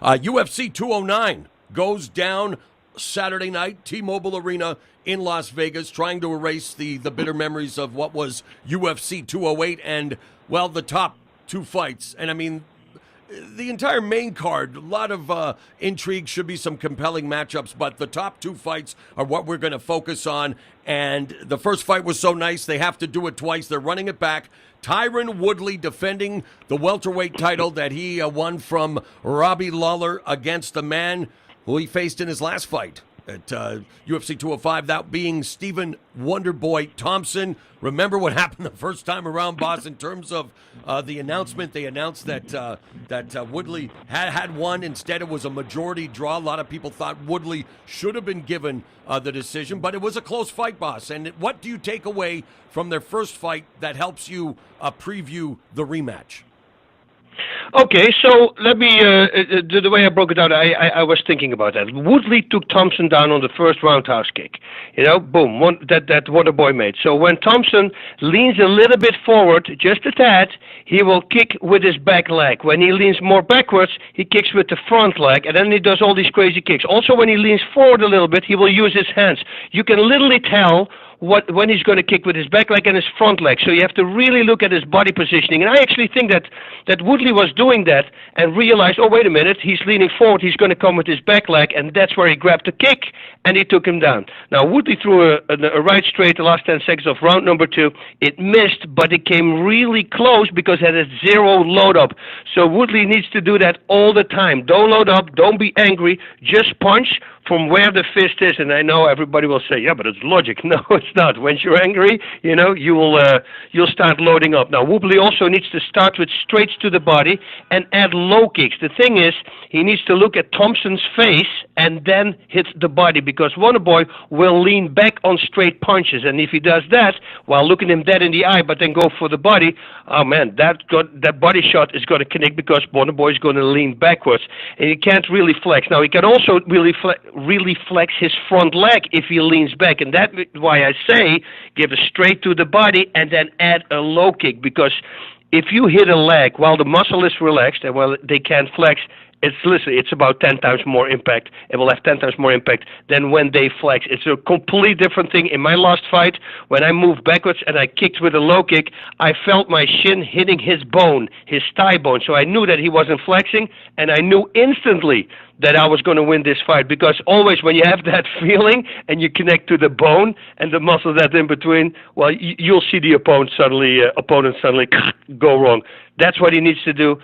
UFC 209 goes down Saturday night, T-Mobile Arena in Las Vegas, trying to erase the bitter memories of what was UFC 208 and, well, the top two fights. And, I mean, the entire main card, a lot of intrigue, should be some compelling matchups, but the top two fights are what we're going to focus on. And the first fight was so nice, they have to do it twice. They're running it back. Tyron Woodley defending the welterweight title that he won from Robbie Lawler against the man who he faced in his last fight at UFC 205, that being Stephen Wonderboy Thompson. Remember what happened the first time around, boss, in terms of the announcement. They announced that Woodley had won. Instead, it was a majority draw. A lot of people thought Woodley should have been given the decision, but it was a close fight, boss. And what do you take away from their first fight that helps you preview the rematch? Okay, so let me, the way I broke it down, I was thinking about that. Woodley took Thompson down on the first roundhouse kick. You know, boom, that Wonderboy made. So when Thompson leans a little bit forward, just a tad, he will kick with his back leg. When he leans more backwards, he kicks with the front leg, and then he does all these crazy kicks. Also, when he leans forward a little bit, he will use his hands. You can literally tell when he's going to kick with his back leg and his front leg. So you have to really look at his body positioning. And I actually think that Woodley was doing that and realized, oh, wait a minute, he's leaning forward, he's going to come with his back leg, and that's where he grabbed the kick, and he took him down. Now, Woodley threw a right straight the last 10 seconds of round number 2. It missed, but it came really close because it had zero load up. So Woodley needs to do that all the time. Don't load up, don't be angry, just punch from where the fist is. And I know everybody will say, yeah, but it's logic. No, it's not. When you're angry, you know, you'll start loading up. Now, Woodley also needs to start with straights to the body and add low kicks. The thing is, he needs to look at Thompson's face and then hit the body, because Wonderboy will lean back on straight punches. And if he does that while looking him dead in the eye, but then go for the body, oh man, that body shot is going to connect, because Wonderboy is going to lean backwards, and he can't really flex. Now, he can also really flex his front leg if he leans back, and that's why I say give a straight to the body and then add a low kick, because if you hit a leg while the muscle is relaxed and while they can't flex, it's about 10 times more impact. It will have 10 times more impact than when they flex. It's a completely different thing. In my last fight, when I moved backwards and I kicked with a low kick, I felt my shin hitting his bone, his thigh bone. So I knew that he wasn't flexing, and I knew instantly that I was going to win this fight, because always when you have that feeling and you connect to the bone and the muscle that's in between, well, you'll see the opponent suddenly go wrong. That's what he needs to do.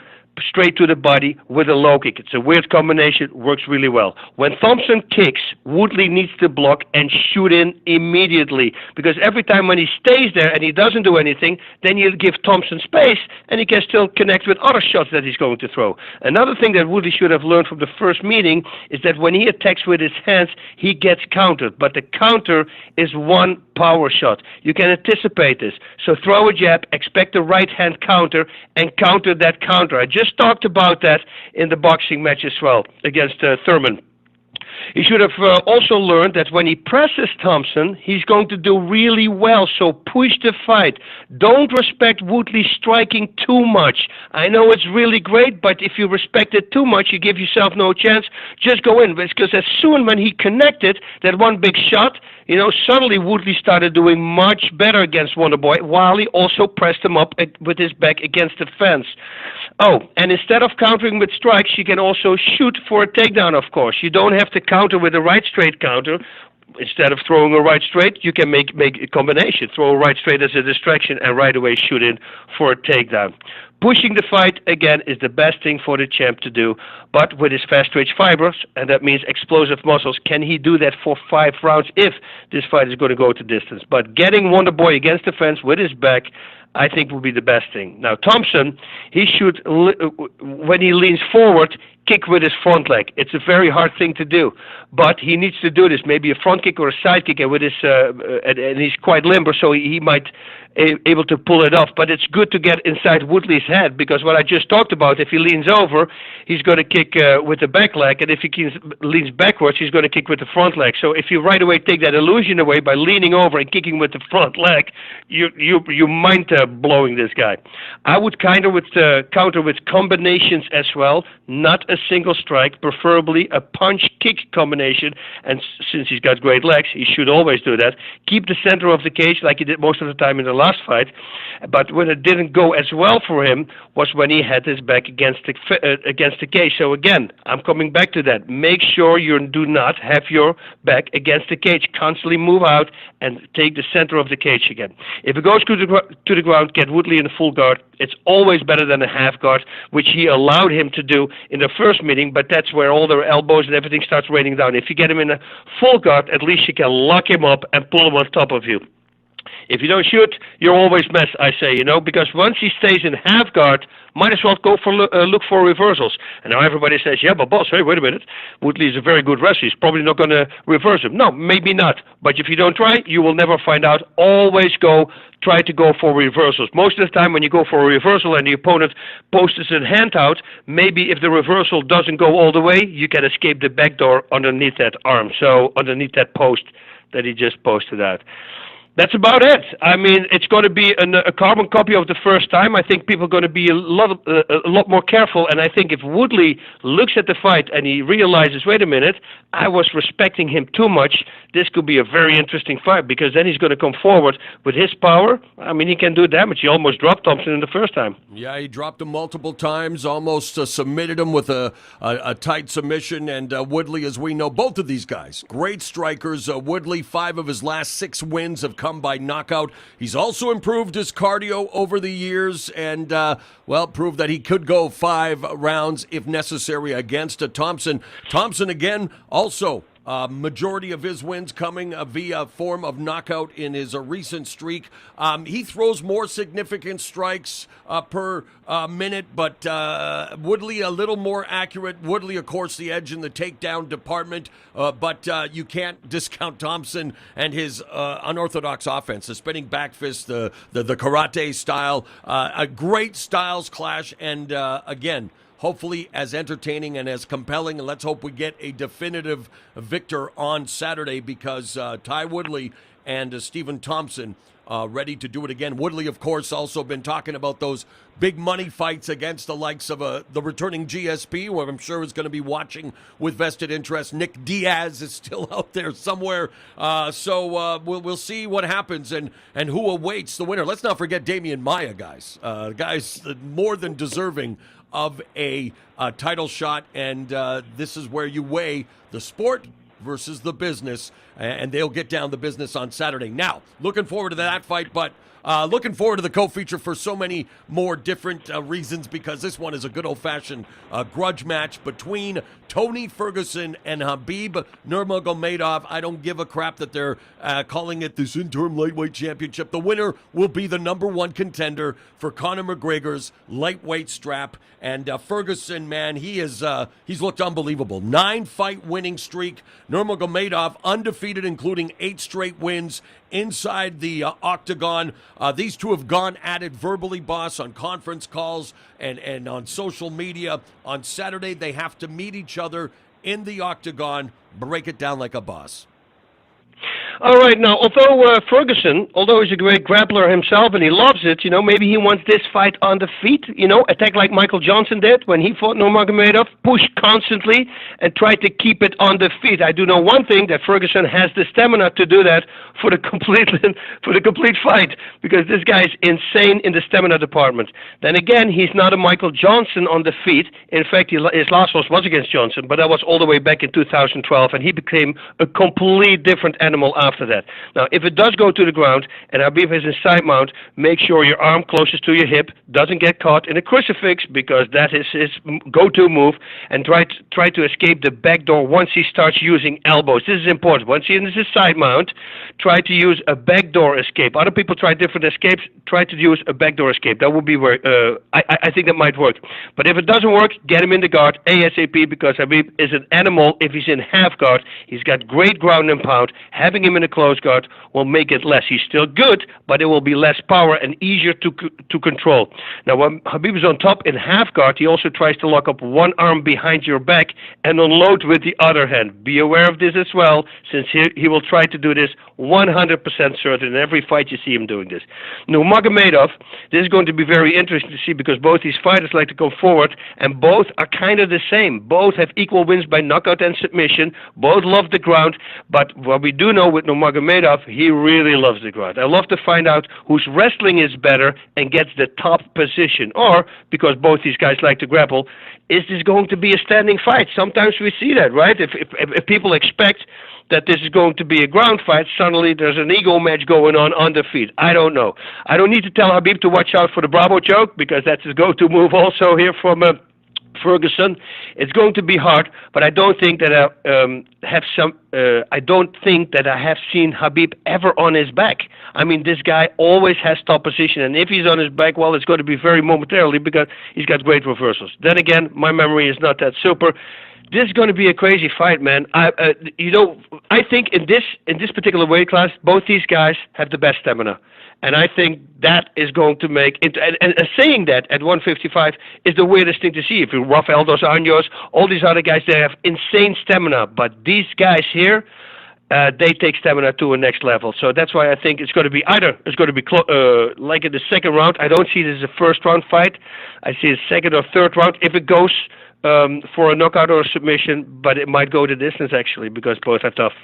Straight to the body with a low kick. It's a weird combination, works really well. When Thompson kicks, Woodley needs to block and shoot in immediately, because every time when he stays there and he doesn't do anything, then you give Thompson space and he can still connect with other shots that he's going to throw. Another thing that Woodley should have learned from the first meeting is that when he attacks with his hands, he gets countered, but the counter is one power shot. You can anticipate this. So throw a jab, expect a right hand counter, and counter that counter. I just talked about that in the boxing match as well against Thurman. He should have also learned that when he presses Thompson, he's going to do really well. So push the fight. Don't respect Woodley striking too much. I know it's really great, but if you respect it too much, you give yourself no chance. Just go in, because as soon when he connected that one big shot, you know, suddenly Woodley started doing much better against Wonderboy, while he also pressed him up with his back against the fence. Oh, and instead of countering with strikes, you can also shoot for a takedown, of course. You don't have to counter with a right straight counter. Instead of throwing a right straight, you can make a combination. Throw a right straight as a distraction and right away shoot in for a takedown. Pushing the fight, again, is the best thing for the champ to do. But with his fast-twitch fibers, and that means explosive muscles, can he do that for 5 rounds if this fight is going to go to distance? But getting Wonderboy against the fence with his back, I think will be the best thing. Now, Thompson, he should, when he leans forward, kick with his front leg. It's a very hard thing to do, but he needs to do this, maybe a front kick or a side kick, and with his, and he's quite limber, so he might able to pull it off. But it's good to get inside Woodley's head, because what I just talked about, if he leans over, he's going to kick with the back leg, and if he leans backwards, he's going to kick with the front leg. So if you right away take that illusion away by leaning over and kicking with the front leg, you mind blowing this guy. I would counter with combinations as well, not a single strike, preferably a punch-kick combination. And since he's got great legs, he should always do that. Keep the center of the cage like he did most of the time in the last fight. But when it didn't go as well for him was when he had his back against the cage. So again, I'm coming back to that. Make sure you do not have your back against the cage. Constantly move out and take the center of the cage again. If it goes to the ground, get Woodley in a full guard. It's always better than a half guard, which he allowed him to do in the first meeting, but that's where all their elbows and everything starts raining down. If you get him in a full guard, at least you can lock him up and pull him on top of you. If you don't shoot, you're always messed, I say, because once he stays in half guard, might as well go for look for reversals. And now everybody says, yeah, but boss, hey, wait a minute. Woodley is a very good wrestler. He's probably not going to reverse him. No, maybe not. But if you don't try, you will never find out. Always try to go for reversals. Most of the time when you go for a reversal and the opponent posts his hand out, maybe if the reversal doesn't go all the way, you can escape the back door underneath that arm. So underneath that post that he just posted out. That's about it. I mean, it's going to be a carbon copy of the first time. I think people are going to be a lot more careful. And I think if Woodley looks at the fight and he realizes, wait a minute, I was respecting him too much, this could be a very interesting fight because then he's going to come forward with his power. I mean, he can do damage. He almost dropped Thompson in the first time. Yeah, he dropped him multiple times, almost submitted him with a tight submission. And Woodley, as we know, both of these guys, great strikers. Woodley, 5 of his last 6 wins have come by knockout. He's also improved his cardio over the years and, proved that he could go 5 rounds if necessary against a Thompson. Thompson, again, also majority of his wins coming via form of knockout in his recent streak. He throws more significant strikes per minute, but Woodley a little more accurate. Woodley, of course, the edge in the takedown department, but you can't discount Thompson and his unorthodox offense, the spinning back fist, the karate style, a great styles clash, and again, hopefully as entertaining and as compelling, and let's hope we get a definitive victor on Saturday because Ty Woodley and Stephen Thompson ready to do it again. Woodley, of course, also been talking about those big money fights against the likes of the returning GSP, who I'm sure is going to be watching with vested interest. Nick Diaz is still out there somewhere. So we'll see what happens and who awaits the winner. Let's not forget Damian Maia, guys. Guys more than deserving of a title shot, and this is where you weigh the sport versus the business, and they'll get down the business on Saturday. Now, looking forward to that fight, but looking forward to the co-feature for so many more different reasons, because this one is a good old-fashioned grudge match between Tony Ferguson and Habib Nurmagomedov. I don't give a crap that they're calling it this interim lightweight championship. The winner will be the #1 contender for Conor McGregor's lightweight strap. And Ferguson, man, he's looked unbelievable. 9-fight winning streak. Nurmagomedov undefeated, including 8 straight wins inside the octagon. These two have gone at it verbally, boss, on conference calls and on social media. On Saturday, they have to meet each other in the octagon, break it down like a boss. All right, now, Ferguson, although he's a great grappler himself and he loves it, maybe he wants this fight on the feet, attack like Michael Johnson did when he fought Nurmagomedov, push constantly and try to keep it on the feet. I do know one thing, that Ferguson has the stamina to do that for the complete fight, because this guy is insane in the stamina department. Then again, he's not a Michael Johnson on the feet. In fact, his last loss was against Johnson, but that was all the way back in 2012, and he became a complete different animal after that. Now, if it does go to the ground and Habib has a side mount, make sure your arm closest to your hip doesn't get caught in a crucifix, because that is his go-to move, and try to escape the back door once he starts using elbows. This is important. Once he is a side mount, try to use a backdoor escape. Other people try different escapes. Try to use a backdoor escape. That would be where I think that might work. But if it doesn't work, get him in the guard ASAP, because Habib is an animal if he's in half guard. He's got great ground and pound. Having him him in a close guard will make it less. He's still good, but it will be less power and easier to control. Now, when Khabib is on top in half guard, he also tries to lock up one arm behind your back and unload with the other hand. Be aware of this as well, since he will try to do this 100% certain in every fight you see him doing this. Nurmagomedov, this is going to be very interesting to see because both these fighters like to come forward, and both are kind of the same. Both have equal wins by knockout and submission. Both love the ground, but what we do know with Nurmagomedov, he really loves the ground. I love to find out whose wrestling is better and gets the top position. Or, because both these guys like to grapple, is this going to be a standing fight? Sometimes we see that, right? If people expect that this is going to be a ground fight, suddenly there's an ego match going on the feet. I don't know. I don't need to tell Khabib to watch out for the Bravo choke, because that's his go-to move also here from Ferguson. It's going to be hard, but I don't think that I don't think that I have seen Khabib ever on his back. I mean, this guy always has top position, and if he's on his back, well, it's going to be very momentarily because he's got great reversals. Then again, my memory is not that super. This is going to be a crazy fight, man. I think in this particular weight class, both these guys have the best stamina. And I think that is going to make it. And saying that at 155 is the weirdest thing to see. If you Rafael dos Anjos, all these other guys, they have insane stamina. But these guys here, they take stamina to a next level. So that's why I think it's going to be either it's going to be like in the second round. I don't see this as a first round fight. I see a second or third round if it goes for a knockout or a submission. But it might go the distance actually because both are tough.